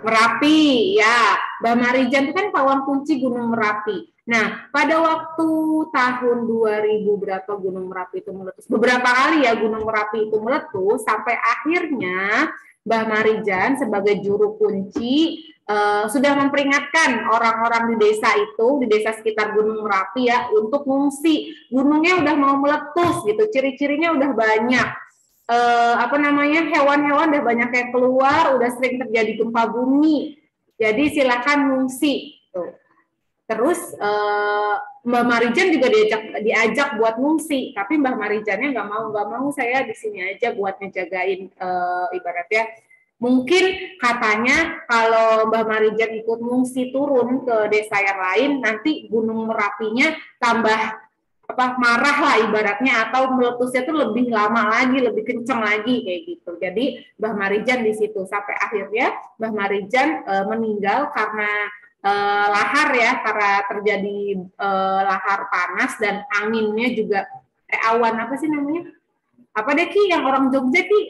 Merapi, ya. Mbah Marijan itu kan pawang kunci Gunung Merapi. Nah, pada waktu tahun 2000 berapa Gunung Merapi itu meletus? Beberapa kali ya Gunung Merapi itu meletus, sampai akhirnya Mbah Marijan sebagai juru kunci sudah memperingatkan orang-orang di desa itu, di desa sekitar Gunung Merapi ya, untuk mengungsi. Gunungnya udah mau meletus gitu, ciri-cirinya udah banyak. Hewan-hewan udah banyak yang keluar, udah sering terjadi gempa bumi, jadi silakan mengungsi. Terus Mbah Marijan juga diajak buat mengungsi, tapi Mbah Marijannya nggak mau, saya di sini aja buat ngejagain ibaratnya Mungkin katanya kalau Mbah Marijan ikut ngungsi turun ke desa yang lain, nanti Gunung Merapinya tambah marah lah ibaratnya, atau meletusnya tuh lebih lama lagi, lebih kenceng lagi kayak gitu. Jadi Mbah Marijan di situ sampai akhirnya Mbah Marijan meninggal karena lahar ya, karena terjadi lahar panas dan anginnya juga awan apa sih namanya? Apa deh Ki yang orang Jogja Ki?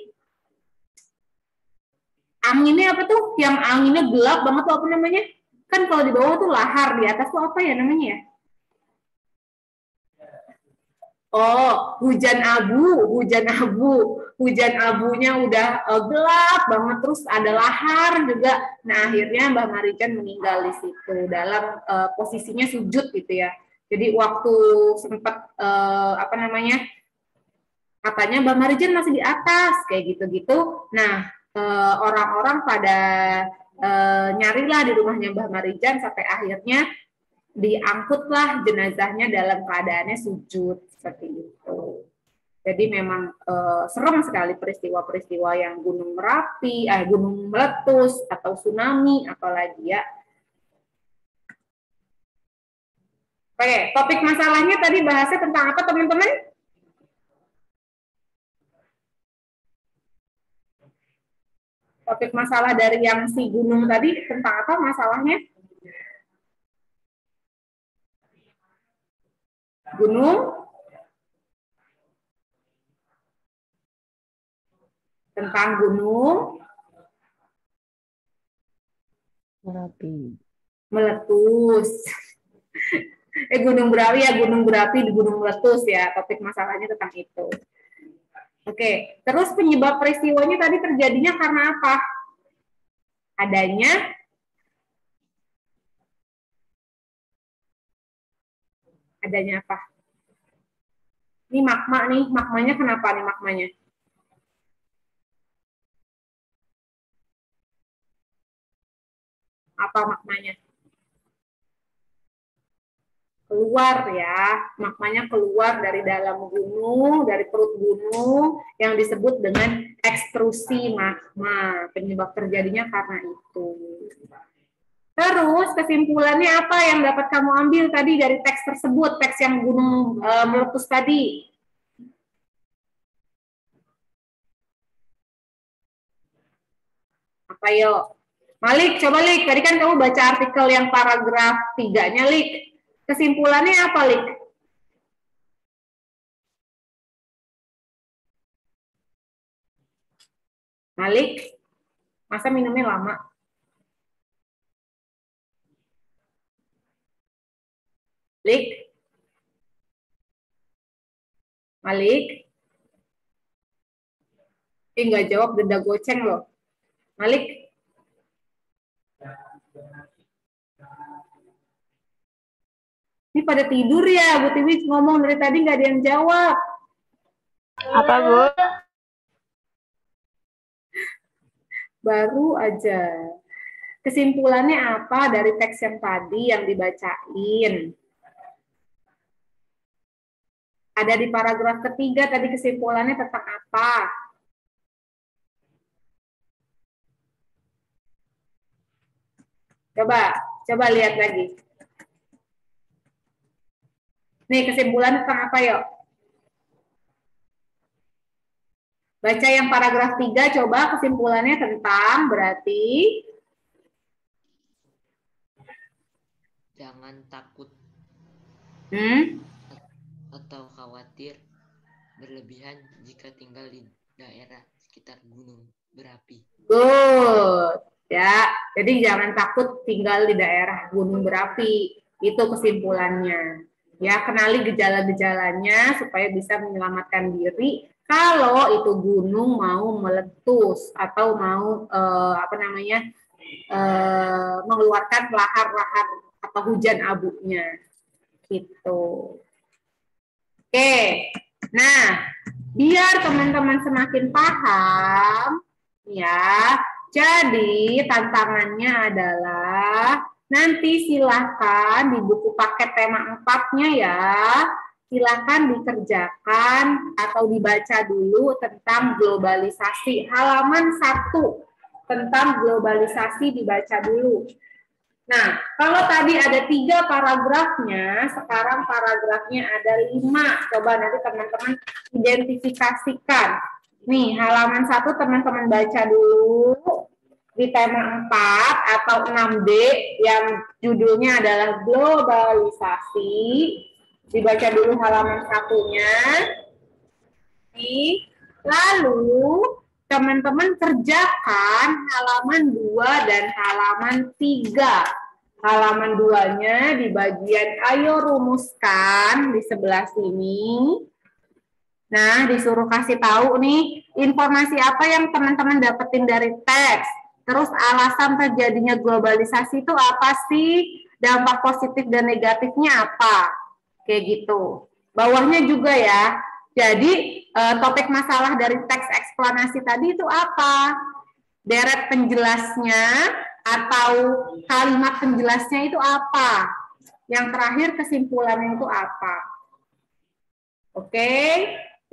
Anginnya apa tuh? Yang anginnya gelap banget tuh apa namanya? Kan kalau di bawah tuh lahar, di atas tuh apa ya namanya ya? Oh, hujan abu, hujan abu. Hujan abunya udah gelap banget, terus ada lahar juga. Nah, akhirnya Mbah Marijan meninggal di situ dalam posisinya sujud gitu ya. Jadi waktu sempat katanya Mbah Marijan masih di atas kayak gitu-gitu. Nah, orang-orang pada nyarilah di rumahnya Mbah Marijan sampai akhirnya diangkutlah jenazahnya dalam keadaannya sujud seperti itu. Jadi memang serem sekali peristiwa-peristiwa yang Gunung Merapi, gunung meletus atau tsunami apalagi ya. Oke, topik masalahnya tadi bahasnya tentang apa teman-teman? Topik masalah dari yang si gunung tadi tentang apa masalahnya? Gunung tentang gunung Merapi. meletus. Gunung berapi ya, gunung berapi di gunung meletus ya. Topik masalahnya tentang itu. Oke, terus penyebab peristiwanya tadi terjadinya karena apa? Adanya apa? Ini magma nih, magmanya kenapa nih magmanya? Apa magmanya? Keluar ya, magmanya keluar dari dalam gunung, dari perut gunung yang disebut dengan ekstrusi magma. Penyebab terjadinya karena itu. Terus kesimpulannya apa yang dapat kamu ambil tadi dari teks tersebut, teks yang gunung meletus tadi? Apa yuk? Malik, coba Lik, tadi kan kamu baca artikel yang paragraf 3-nya Lik. Kesimpulannya apa, Lik? Malik, masa minumnya lama? Lik? Malik? Nggak jawab, denda goceng loh. Malik? Ini pada tidur ya, Bu Tiwi ngomong dari tadi nggak ada yang jawab. Apa, Bu? Baru aja. Kesimpulannya apa dari teks yang tadi yang dibacain? Ada di paragraf ketiga tadi kesimpulannya tentang apa? Coba lihat lagi. Nih kesimpulan tentang apa yuk? Baca yang paragraf 3, coba kesimpulannya tentang berarti jangan takut atau khawatir berlebihan jika tinggal di daerah sekitar gunung berapi. Good. Ya, jadi jangan takut tinggal di daerah gunung berapi. Itu kesimpulannya. Ya, kenali gejala-gejalanya supaya bisa menyelamatkan diri kalau itu gunung mau meletus atau mau mengeluarkan lahar-lahar atau hujan abunya. Gitu. Oke. Nah, biar teman-teman semakin paham ya. Jadi tantangannya adalah nanti silahkan di buku paket tema 4-nya ya, silahkan dikerjakan atau dibaca dulu tentang globalisasi halaman 1. tentang globalisasi dibaca dulu. Nah, kalau tadi ada 3 paragrafnya, sekarang paragrafnya ada 5. Coba nanti teman-teman identifikasikan. Nih, halaman 1 teman-teman baca dulu di tema 4 atau 6D yang judulnya adalah globalisasi. Dibaca dulu halaman 1-nya. Nih, lalu teman-teman kerjakan halaman 2 dan halaman 3. Halaman 2-nya di bagian ayo rumuskan di sebelah sini. Nah, disuruh kasih tahu nih informasi apa yang teman-teman dapetin dari teks. Terus alasan terjadinya globalisasi itu apa sih? Dampak positif dan negatifnya apa? Kayak gitu. Bawahnya juga ya. Jadi topik masalah dari teks eksplanasi tadi itu apa? Deret penjelasnya atau kalimat penjelasnya itu apa? Yang terakhir kesimpulannya itu apa? Oke,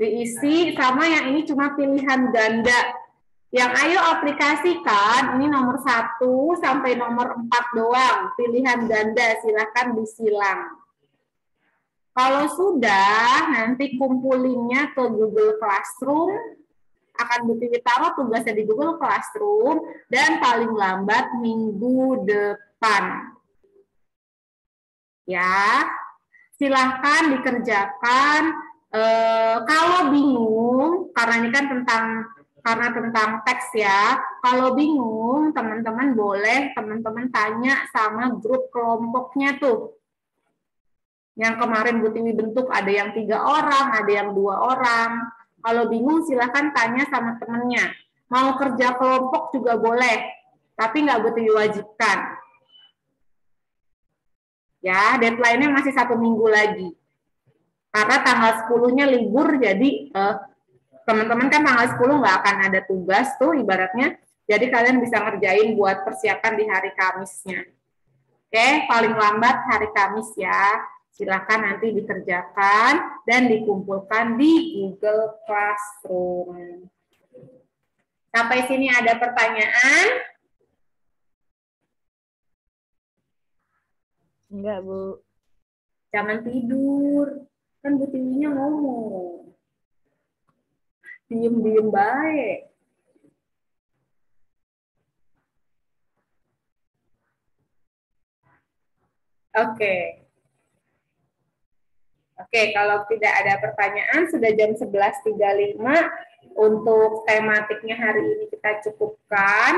diisi sama yang ini cuma pilihan ganda. Yang ayo aplikasikan, ini nomor 1 sampai nomor 4 doang. Pilihan ganda, silahkan disilang. Kalau sudah, nanti kumpulinnya ke Google Classroom, akan Butiwi taruh tugasnya di Google Classroom, dan paling lambat minggu depan. Ya, silahkan dikerjakan. Kalau bingung, karena ini kan tentang teks ya, kalau bingung, teman-teman boleh teman-teman tanya sama grup kelompoknya tuh. Yang kemarin Bu Tiwi bentuk ada yang 3 orang, ada yang 2 orang. Kalau bingung silahkan tanya sama temennya. Mau kerja kelompok juga boleh, tapi nggak Bu Tiwi wajibkan. Ya, deadline-nya masih 1 minggu lagi. Karena tanggal 10-nya libur, jadi teman-teman kan tanggal 10 nggak akan ada tugas tuh ibaratnya. Jadi kalian bisa ngerjain buat persiapan di hari Kamisnya. Oke, paling lambat hari Kamis ya. Silakan nanti dikerjakan dan dikumpulkan di Google Classroom. Sampai sini ada pertanyaan? Enggak, Bu. Jangan tidur. Kan Bu Tiwinya ngomong. Diem-diem baik. Oke. Oke, kalau tidak ada pertanyaan, sudah jam 11.35. Untuk tematiknya hari ini kita cukupkan.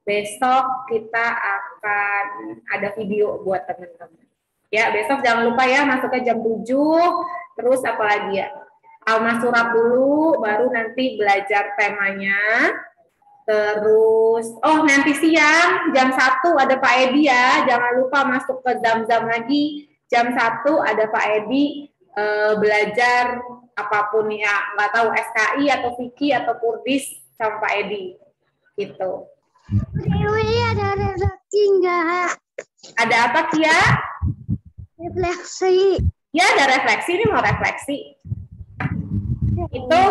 Besok kita akan ada video buat teman-teman. Ya, besok jangan lupa ya, masuknya jam 7. Terus apa lagi ya? Alma surat dulu, baru nanti belajar temanya. Terus, nanti siang, jam 1 ada Pak Edi ya. Jangan lupa masuk ke Zam-Zam lagi. Jam 1 ada Pak Edi. Belajar apapun ya, nggak tahu SKI atau Fikih atau Kurdis sama Pak Edi gitu. Dewi ada refleksi enggak? Ada apa Kia? Refleksi. Ya ada refleksi, ini mau refleksi. Itu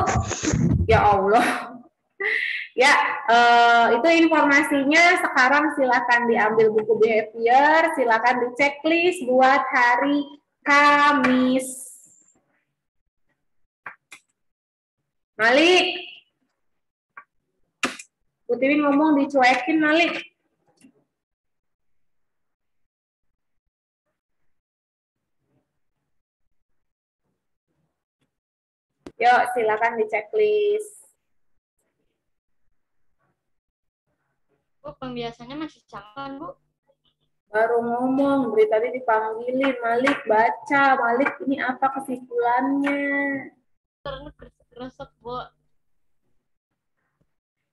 ya Allah. Ya itu informasinya. Sekarang silakan diambil buku behavior, silakan di checklist buat hari Kamis. Malik, Bu Tiwi ngomong dicuekin Malik. Yuk, silakan di checklist. Bu, pembiasannya masih sama, Bu? Baru ngomong, dari tadi dipanggilin. Malik, baca. Malik, ini apa kesimpulannya? Karena resep, Bu.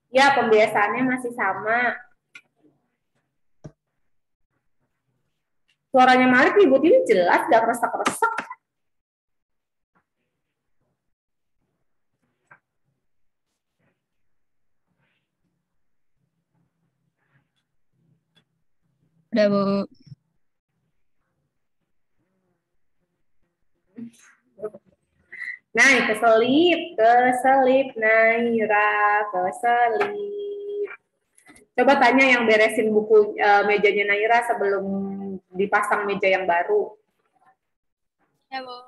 Ya, pembiasaannya masih sama. Suaranya Malik Ibu Tiwi jelas, gak keresek-keresek. Udah, Bu. Naik keselip, Naira, keselip. Coba tanya yang beresin buku mejanya Naira sebelum dipasang meja yang baru. Ya, Bu.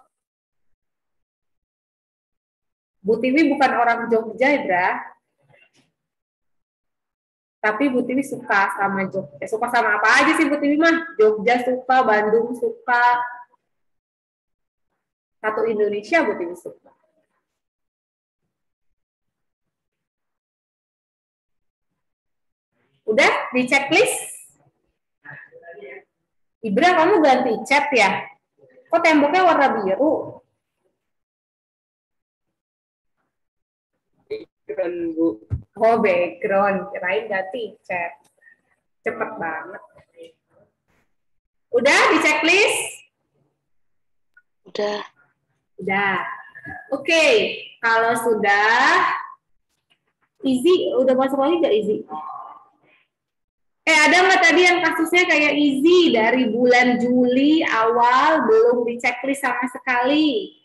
Bu Tiwi bukan orang Jogja, Dra. Tapi Bu Tiwi suka sama Jogja. Suka sama apa aja sih Bu Tiwi mah? Jogja suka, Bandung suka. Satu Indonesia Bu Tiwi suka. Udah di checklist? Ibra, kamu ganti cat ya? Kok temboknya warna biru? Background, Bu. Oh, background. Kirain ganti cat. Cepet banget. Udah di checklist? Udah. Udah. Oke, kalau sudah, Izzy, udah masuk lagi nggak Izzy? Ada nggak tadi yang kasusnya kayak Izzy dari bulan Juli awal belum di checklist sama sekali?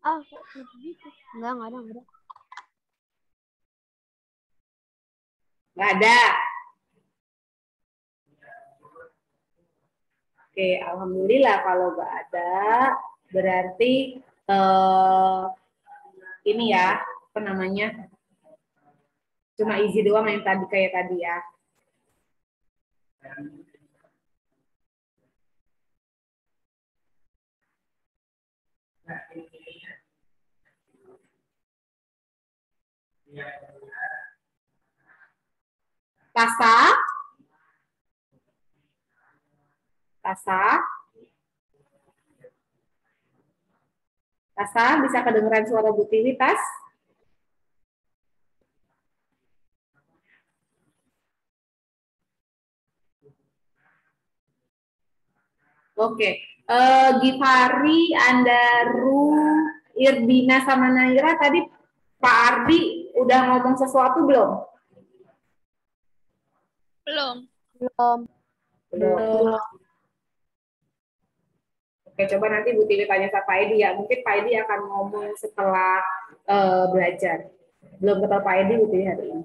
Ah, gitu. Enggak ada. Nggak ada. Oke, alhamdulillah kalau nggak ada, berarti ini ya, apa namanya? Cuma Izzy doang yang tadi kayak tadi ya. Tasa, bisa kedengeran suara Bu Tiwi, Tas? Oke, Gifari, Andaru, Irdina sama Naira tadi Pak Ardi udah ngomong sesuatu belum? Belum. Belum. Oke, coba nanti Bu Tiwi tanya sama Pak Edi ya. Mungkin Pak Edi akan ngomong setelah belajar. Belum ketemu Pak Edi Bu Tiwi hari ini.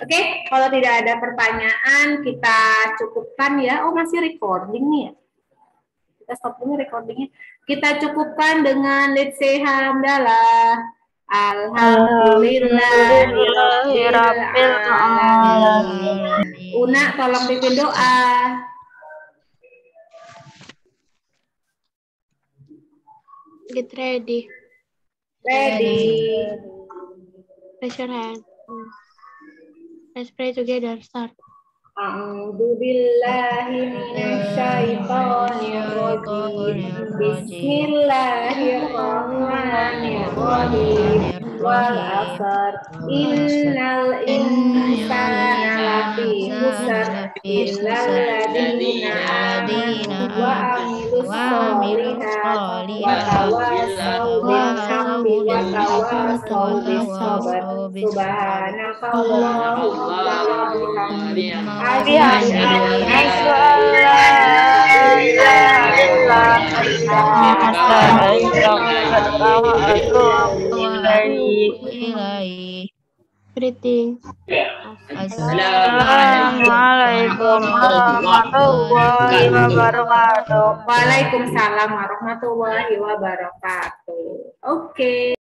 Oke, kalau tidak ada pertanyaan, kita cukupkan ya. Oh, masih recording nih ya. Kita stop dulu recordingnya. Kita cukupkan dengan let's say hamdalah. Alhamdulillahirrahmanirrahim. Una, tolong pimpin doa. Get ready. Ready. Raise your hand. Let's pray together. Start. A'udzu billahi minasyaitonir rajim. Bismillahirrahmanirrahim. Wal 'asr. Innal insana lafi khusr illa alladziina aamanu wa 'amilus sholihati wa tawassaw bil haqqi wa tawassaw bis sabr. Subhanakallahumma wa bihamdika Greeting. Assalamualaikum warahmatullahi wabarakatuh. Waalaikumsalam warahmatullahi wabarakatuh. Oke.